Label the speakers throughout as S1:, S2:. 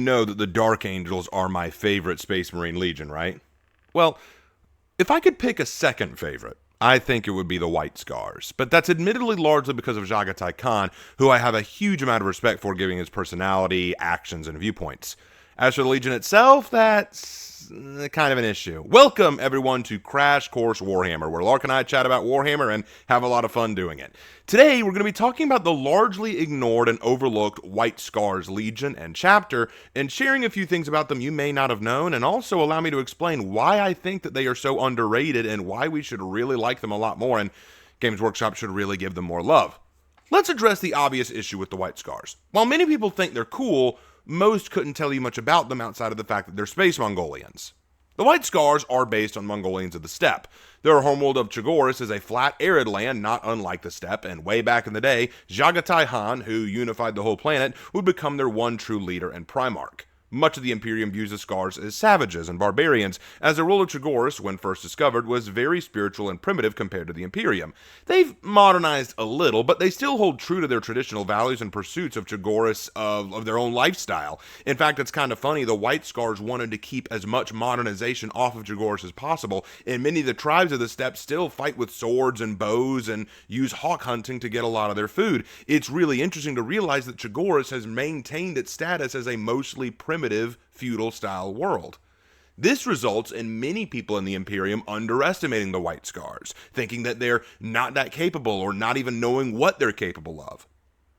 S1: know that the Dark Angels are my favorite Space Marine Legion, right? Well, if I could pick a second favorite, I think it would be the White Scars, but that's admittedly largely because of Jagatai Khan, who I have a huge amount of respect for given his personality, actions, and viewpoints. As for the Legion itself, that's kind of an issue. Welcome, everyone, to Crash Course Warhammer, where Lark and I chat about Warhammer and have a lot of fun doing it. Today, we're going to be talking about the largely ignored and overlooked White Scars Legion and chapter, and sharing a few things about them you may not have known, and also allow me to explain why I think that they are so underrated and why we should really like them a lot more, and Games Workshop should really give them more love. Let's address the obvious issue with the White Scars. While many people think they're cool, most couldn't tell you much about them outside of the fact that they're Space Mongolians. The White Scars are based on Mongolians of the Steppe. Their homeworld of Chogoris is a flat, arid land not unlike the Steppe, and way back in the day, Jagatai Han, who unified the whole planet, would become their one true leader and Primarch. Much of the Imperium views the Scars as savages and barbarians, as the rule of Chogoris, when first discovered, was very spiritual and primitive compared to the Imperium. They've modernized a little, but they still hold true to their traditional values and pursuits of Chogoris of their own lifestyle. In fact, it's kind of funny, the White Scars wanted to keep as much modernization off of Chogoris as possible, and many of the tribes of the steppe still fight with swords and bows and use hawk hunting to get a lot of their food. It's really interesting to realize that Chogoris has maintained its status as a mostly primitive feudal-style world. This results in many people in the Imperium underestimating the White Scars, thinking that they're not that capable or not even knowing what they're capable of.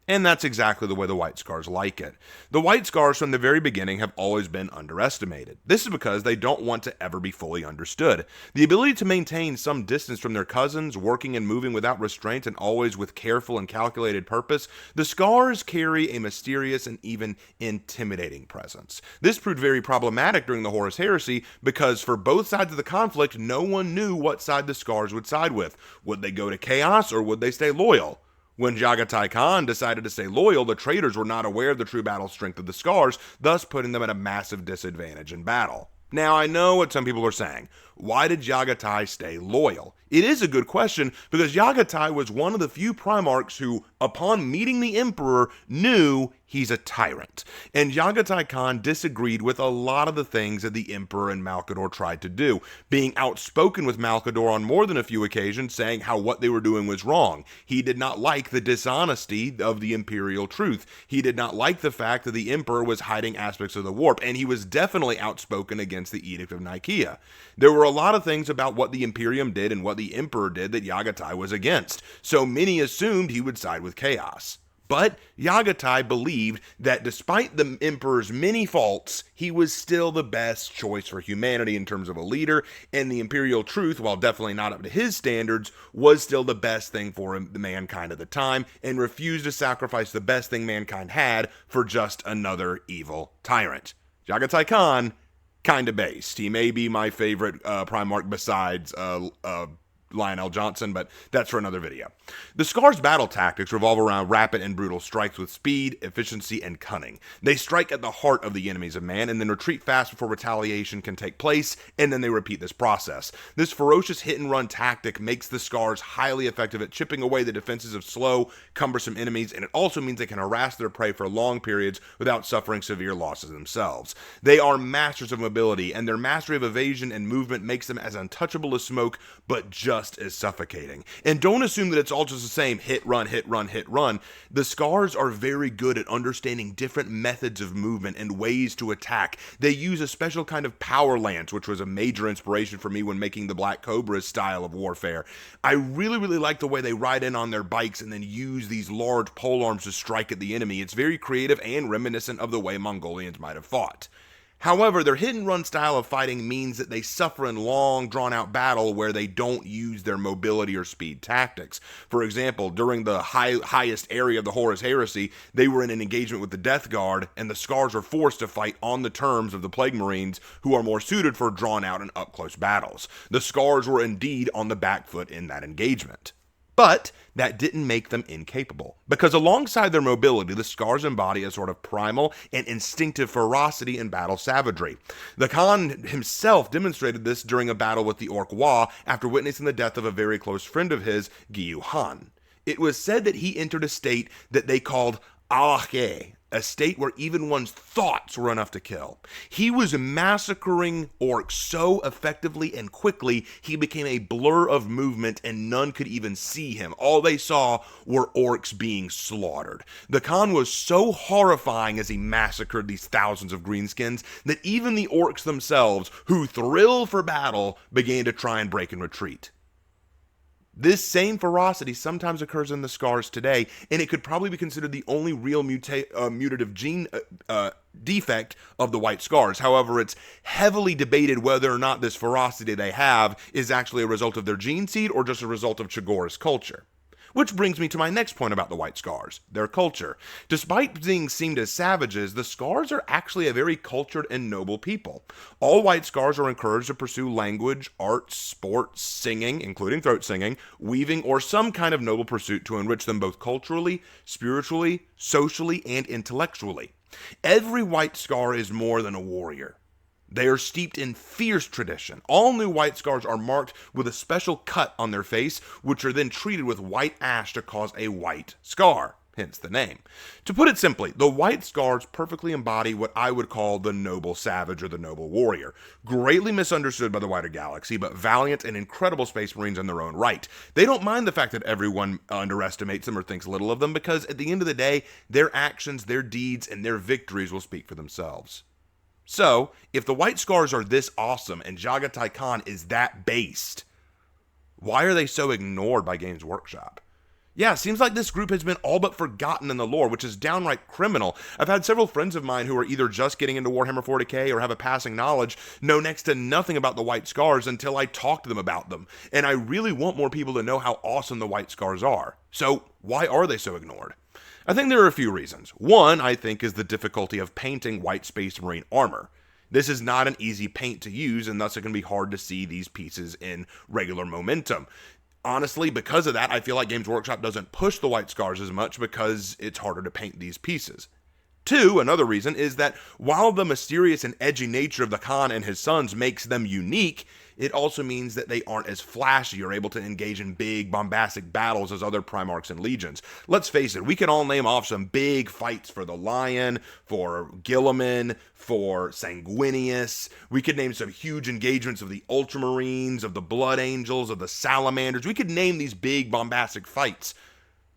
S1: And that's exactly the way the White Scars like it. The White Scars from the very beginning have always been underestimated. This is because they don't want to ever be fully understood. The ability to maintain some distance from their cousins, working and moving without restraint and always with careful and calculated purpose, the Scars carry a mysterious and even intimidating presence. This proved very problematic during the Horus Heresy because for both sides of the conflict, no one knew what side the Scars would side with. Would they go to chaos or would they stay loyal? When Jagatai Khan decided to stay loyal, the traitors were not aware of the true battle strength of the Scars, thus putting them at a massive disadvantage in battle. Now, I know what some people are saying. Why did Jagatai stay loyal? It is a good question because Jagatai was one of the few Primarchs who, upon meeting the Emperor, knew he's a tyrant. And Jagatai Khan disagreed with a lot of the things that the Emperor and Malkador tried to do, being outspoken with Malkador on more than a few occasions, saying how what they were doing was wrong. He did not like the dishonesty of the imperial truth. He did not like the fact that the Emperor was hiding aspects of the warp, and he was definitely outspoken against the Edict of Nicaea. There were a lot of things about what the Imperium did and what the Emperor did that Jagatai was against, so many assumed he would side with chaos. But Jagatai believed that despite the Emperor's many faults, he was still the best choice for humanity in terms of a leader, and the imperial truth, while definitely not up to his standards, was still the best thing for mankind at the time, and refused to sacrifice the best thing mankind had for just another evil tyrant. Jagatai Khan, kinda based. He may be my favorite Primarch besides Lionel Johnson, but that's for another video. The Scars' battle tactics revolve around rapid and brutal strikes with speed, efficiency, and cunning. They strike at the heart of the enemies of man and then retreat fast before retaliation can take place, and then they repeat this process. This ferocious hit-and-run tactic makes the Scars highly effective at chipping away the defenses of slow, cumbersome enemies, and it also means they can harass their prey for long periods without suffering severe losses themselves. They are masters of mobility, and their mastery of evasion and movement makes them as untouchable as smoke, but just as suffocating. And don't assume that it's all just the same hit, run, hit, run, hit, run. The Scars are very good at understanding different methods of movement and ways to attack. They use a special kind of power lance, which was a major inspiration for me when making the Black Cobra's style of warfare. I really like the way they ride in on their bikes and then use these large polearms to strike at the enemy. It's very creative and reminiscent of the way Mongolians might have fought. However, their hit-and-run style of fighting means that they suffer in long, drawn-out battle where they don't use their mobility or speed tactics. For example, during the highest area of the Horus Heresy, they were in an engagement with the Death Guard, and the Scars are forced to fight on the terms of the Plague Marines, who are more suited for drawn-out and up-close battles. The Scars were indeed on the back foot in that engagement. But that didn't make them incapable, because alongside their mobility, the Scars embody a sort of primal and instinctive ferocity and battle savagery. The Khan himself demonstrated this during a battle with the Orc Wa after witnessing the death of a very close friend of his, Gyu Han. It was said that he entered a state that they called Alache, a state where even one's thoughts were enough to kill. He was massacring orcs so effectively and quickly, he became a blur of movement and none could even see him. All they saw were orcs being slaughtered. The Khan was so horrifying as he massacred these thousands of greenskins that even the orcs themselves, who thrill for battle, began to try and break and retreat. This same ferocity sometimes occurs in the Scars today, and it could probably be considered the only real mutative gene defect of the White Scars. However, it's heavily debated whether or not this ferocity they have is actually a result of their gene seed or just a result of Chogoris culture. Which brings me to my next point about the White Scars, their culture. Despite being seen as savages, the Scars are actually a very cultured and noble people. All White Scars are encouraged to pursue language, arts, sports, singing, including throat singing, weaving, or some kind of noble pursuit to enrich them both culturally, spiritually, socially, and intellectually. Every White Scar is more than a warrior. They are steeped in fierce tradition. All new White Scars are marked with a special cut on their face, which are then treated with white ash to cause a white scar, hence the name. To put it simply, the White Scars perfectly embody what I would call the noble savage or the noble warrior. Greatly misunderstood by the wider galaxy, but valiant and incredible Space Marines in their own right. They don't mind the fact that everyone underestimates them or thinks little of them, because at the end of the day, their actions, their deeds, and their victories will speak for themselves. So, if the White Scars are this awesome and Jagatai Khan is that based, why are they so ignored by Games Workshop? Yeah, it seems like this group has been all but forgotten in the lore, which is downright criminal. I've had several friends of mine who are either just getting into Warhammer 40k or have a passing knowledge know next to nothing about the White Scars until I talk to them about them. And I really want more people to know how awesome the White Scars are. So, why are they so ignored? I think there are a few reasons. One, I think, is the difficulty of painting White Space Marine armor. This is not an easy paint to use, and thus it can be hard to see these pieces in regular momentum. Honestly, because of that, I feel like Games Workshop doesn't push the White Scars as much because it's harder to paint these pieces. Two, another reason, is that while the mysterious and edgy nature of the Khan and his sons makes them unique, it also means that they aren't as flashy or able to engage in big, bombastic battles as other Primarchs and Legions. Let's face it, we can all name off some big fights for the Lion, for Guilliman, for Sanguinius. We could name some huge engagements of the Ultramarines, of the Blood Angels, of the Salamanders. We could name these big, bombastic fights.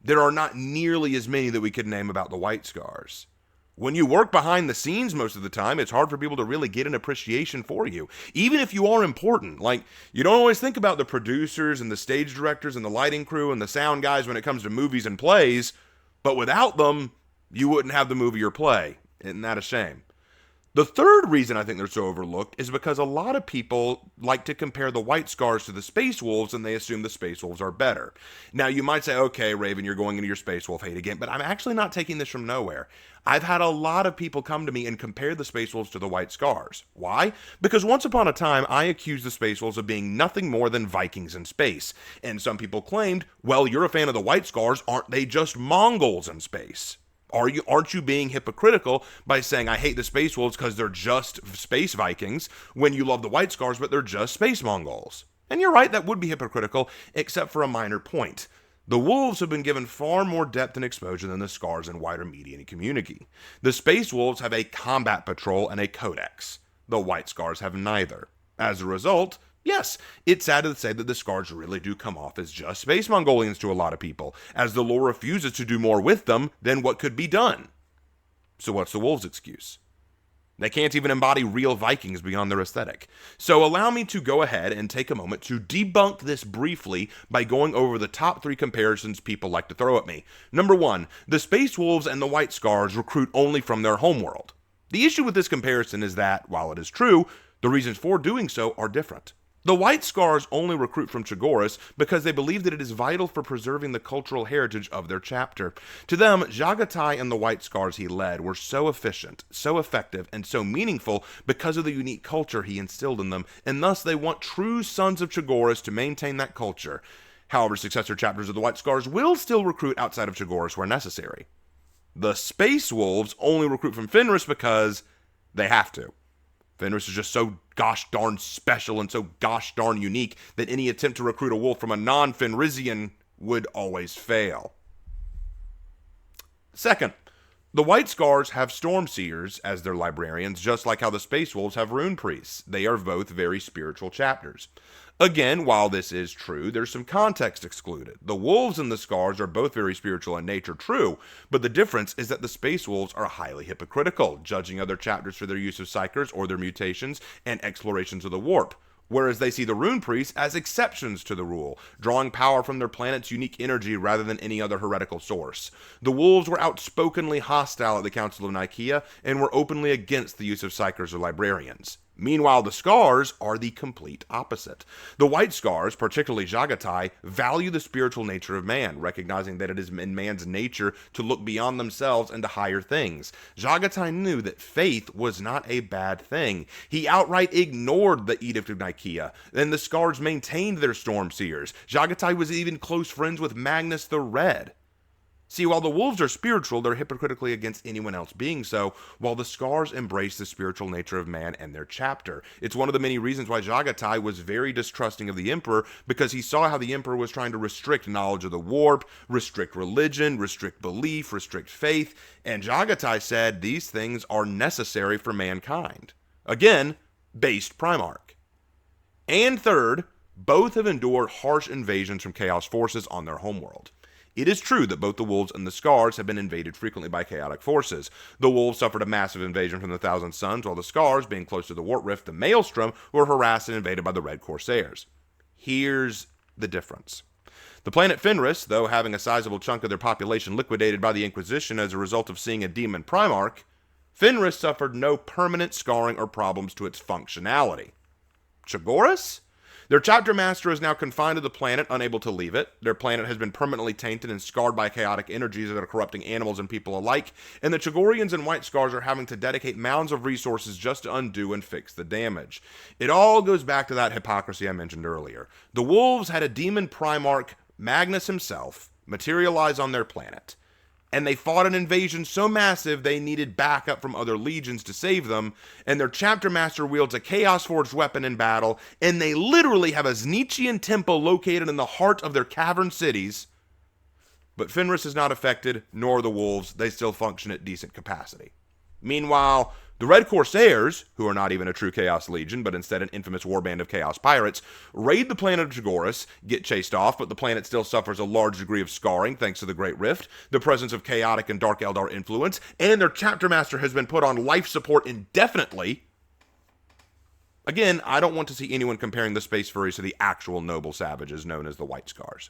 S1: There are not nearly as many that we could name about the White Scars. When you work behind the scenes most of the time, it's hard for people to really get an appreciation for you. Even if you are important. Like, you don't always think about the producers and the stage directors and the lighting crew and the sound guys when it comes to movies and plays, but without them, you wouldn't have the movie or play. Isn't that a shame? The third reason I think they're so overlooked is because a lot of people like to compare the White Scars to the Space Wolves, and they assume the Space Wolves are better. Now, you might say, okay, Raven, you're going into your Space Wolf hate again, but I'm actually not taking this from nowhere. I've had a lot of people come to me and compare the Space Wolves to the White Scars. Why? Because once upon a time, I accused the Space Wolves of being nothing more than Vikings in space. And some people claimed, well, you're a fan of the White Scars, aren't they just Mongols in space? Aren't you being hypocritical by saying I hate the Space Wolves because they're just space Vikings when you love the White Scars but they're just space Mongols? And you're right, that would be hypocritical, except for a minor point. The Wolves have been given far more depth and exposure than the Scars and wider media and community. The Space Wolves have a combat patrol and a codex. The White Scars have neither. As a result, yes, it's sad to say that the Scars really do come off as just Space Mongolians to a lot of people, as the lore refuses to do more with them than what could be done. So what's the Wolves' excuse? They can't even embody real Vikings beyond their aesthetic. So allow me to go ahead and take a moment to debunk this briefly by going over the top 3 comparisons people like to throw at me. Number 1, the Space Wolves and the White Scars recruit only from their homeworld. The issue with this comparison is that, while it is true, the reasons for doing so are different. The White Scars only recruit from Chogoris because they believe that it is vital for preserving the cultural heritage of their chapter. To them, Jagatai and the White Scars he led were so efficient, so effective, and so meaningful because of the unique culture he instilled in them, and thus they want true sons of Chogoris to maintain that culture. However, successor chapters of the White Scars will still recruit outside of Chogoris where necessary. The Space Wolves only recruit from Fenris because they have to. Fenris is just so gosh darn special and so gosh darn unique that any attempt to recruit a wolf from a non-Fenrisian would always fail. Second, The White Scars have Storm Seers as their librarians, just like how the Space Wolves have Rune Priests. They are both very spiritual chapters. Again, while this is true, there's some context excluded. The Wolves and the Scars are both very spiritual in nature, true, but the difference is that the Space Wolves are highly hypocritical, judging other chapters for their use of psychers or their mutations and explorations of the warp, whereas they see the Rune Priests as exceptions to the rule, drawing power from their planet's unique energy rather than any other heretical source. The Wolves were outspokenly hostile at the Council of Nicaea and were openly against the use of psychers or librarians. Meanwhile, the Scars are the complete opposite. The White Scars, particularly Jagatai, value the spiritual nature of man, recognizing that it is in man's nature to look beyond themselves and to higher things. Jagatai knew that faith was not a bad thing. He outright ignored the Edict of Nicaea, and the Scars maintained their Storm Seers. Jagatai was even close friends with Magnus the Red. See, while the Wolves are spiritual, they're hypocritically against anyone else being so, while the Scars embrace the spiritual nature of man and their chapter. It's one of the many reasons why Jagatai was very distrusting of the Emperor, because he saw how the Emperor was trying to restrict knowledge of the warp, restrict religion, restrict belief, restrict faith, and Jagatai said these things are necessary for mankind. Again, based Primarch. And third, both have endured harsh invasions from Chaos forces on their homeworld. It is true that both the Wolves and the Scars have been invaded frequently by chaotic forces. The Wolves suffered a massive invasion from the Thousand Suns, while the Scars, being close to the Warp Rift, the Maelstrom, were harassed and invaded by the Red Corsairs. Here's the difference. The planet Fenris, though having a sizable chunk of their population liquidated by the Inquisition as a result of seeing a demon Primarch, Fenris suffered no permanent scarring or problems to its functionality. Chogoris? Their chapter master is now confined to the planet, unable to leave it. Their planet has been permanently tainted and scarred by chaotic energies that are corrupting animals and people alike, and the Chogorians and White Scars are having to dedicate mounds of resources just to undo and fix the damage. It all goes back to that hypocrisy I mentioned earlier. The Wolves had a demon Primarch, Magnus himself, materialize on their planet, and they fought an invasion so massive they needed backup from other legions to save them, and their chapter master wields a chaos-forged weapon in battle, and they literally have a Znichian temple located in the heart of their cavern cities. But Fenris is not affected, nor the Wolves. They still function at decent capacity. Meanwhile, the Red Corsairs, who are not even a true Chaos Legion, but instead an infamous warband of Chaos Pirates, raid the planet of Chogoris, get chased off, but the planet still suffers a large degree of scarring thanks to the Great Rift, the presence of chaotic and Dark Eldar influence, and their chapter master has been put on life support indefinitely. Again, I don't want to see anyone comparing the Space Furies to the actual noble savages known as the White Scars.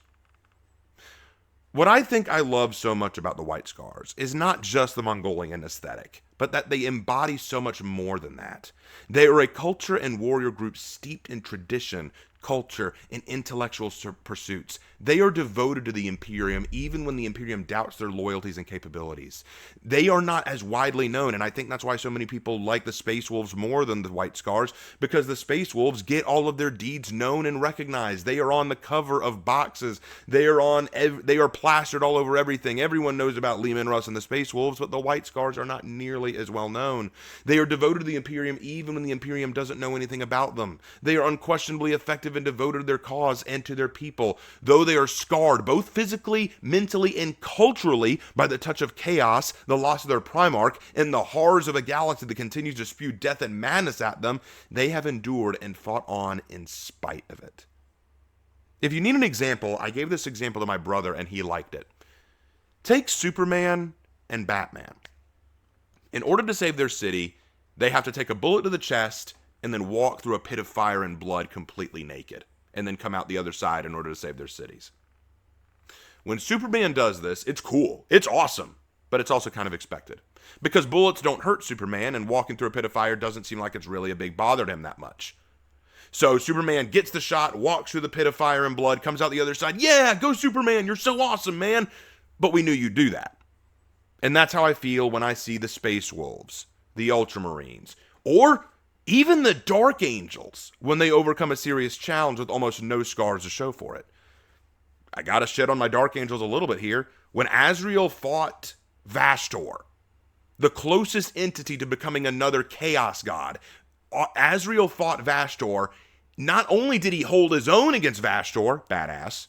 S1: What I think I love so much about the White Scars is not just the Mongolian aesthetic, but that they embody so much more than that. They are a culture and warrior group steeped in tradition, culture, and intellectual pursuits. They are devoted to the Imperium even when the Imperium doubts their loyalties and capabilities. They are not as widely known, and I think that's why so many people like the Space Wolves more than the White Scars, because the Space Wolves get all of their deeds known and recognized. They are on the cover of boxes. They are plastered all over everything. Everyone knows about Leman Russ and the Space Wolves, but the White Scars are not nearly as well known. They are devoted to the Imperium even when the Imperium doesn't know anything about them. They are unquestionably effective and devoted to their cause and to their people, though they are scarred both physically, mentally, and culturally by the touch of chaos, the loss of their Primarch, and the horrors of a galaxy that continues to spew death and madness at them. They have endured and fought on in spite of it. If you need an example, I gave this example to my brother and he liked it. Take Superman and Batman. In order to save their city, they have to take a bullet to the chest and then walk through a pit of fire and blood completely naked, and then come out the other side in order to save their cities. When Superman does this, it's cool, it's awesome, but it's also kind of expected. Because bullets don't hurt Superman, and walking through a pit of fire doesn't seem like it's really a big bother to him that much. So Superman gets the shot, walks through the pit of fire and blood, comes out the other side. Yeah, go Superman, you're so awesome, man. But we knew you'd do that. And that's how I feel when I see the Space Wolves, the Ultramarines, or even the Dark Angels when they overcome a serious challenge with almost no scars to show for it. I gotta shit on my Dark Angels a little bit here. When Azrael fought Vashtor, the closest entity to becoming another Chaos God, Azrael fought Vashtor. Not only did he hold his own against Vashtor, badass,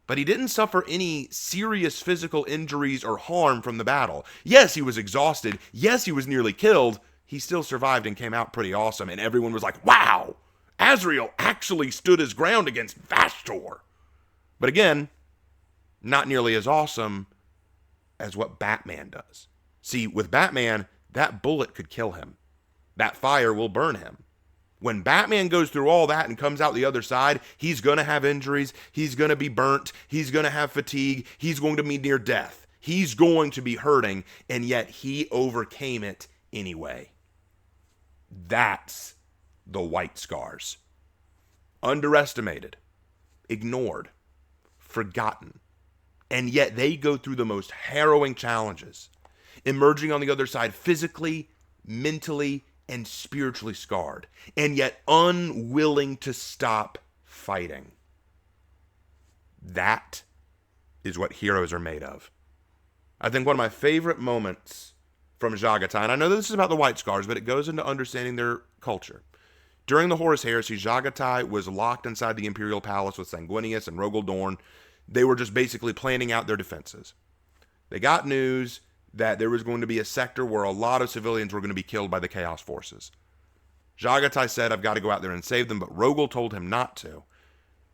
S1: but he didn't suffer any serious physical injuries or harm from the battle. Yes, he was exhausted. Yes, he was nearly killed. He still survived and came out pretty awesome, and everyone was like, wow, Azrael actually stood his ground against Vastor. But again, not nearly as awesome as what Batman does. See, with Batman, that bullet could kill him. That fire will burn him. When Batman goes through all that and comes out the other side, he's going to have injuries. He's going to be burnt. He's going to have fatigue. He's going to be near death. He's going to be hurting, and yet he overcame it anyway. That's the white scars. Underestimated, ignored, forgotten, and yet they go through the most harrowing challenges, emerging on the other side physically, mentally, and spiritually scarred, and yet unwilling to stop fighting. That is what heroes are made of. I think one of my favorite moments from Jagatai, and I know this is about the White Scars, but it goes into understanding their culture. During the Horus Heresy, Jagatai was locked inside the Imperial Palace with Sanguinius and Rogel Dorn. They were just basically planning out their defenses. They got news that there was going to be a sector where a lot of civilians were going to be killed by the Chaos Forces. Jagatai said, I've got to go out there and save them, but Rogel told him not to,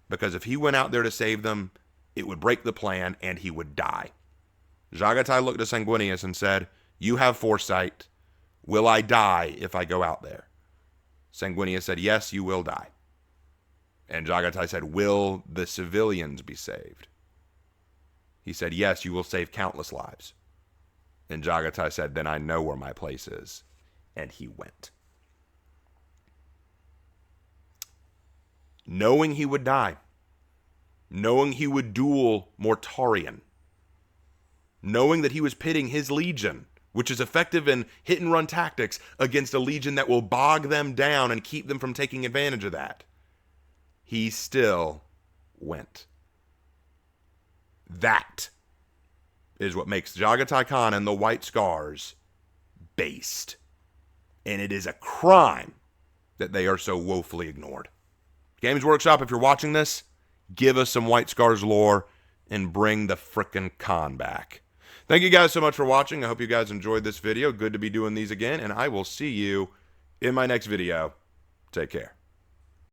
S1: because if he went out there to save them, it would break the plan and he would die. Jagatai looked at Sanguinius and said, you have foresight. Will I die if I go out there? Sanguinius said, yes, you will die. And Jagatai said, will the civilians be saved? He said, yes, you will save countless lives. And Jagatai said, then I know where my place is. And he went. Knowing he would die. Knowing he would duel Mortarion. Knowing that he was pitting his legion, which is effective in hit-and-run tactics, against a legion that will bog them down and keep them from taking advantage of that. He still went. That is what makes Jagatai Khan and the White Scars based. And it is a crime that they are so woefully ignored. Games Workshop, if you're watching this, give us some White Scars lore and bring the frickin' Khan back. Thank you guys so much for watching. I hope you guys enjoyed this video. Good to be doing these again, and I will see you in my next video. Take care.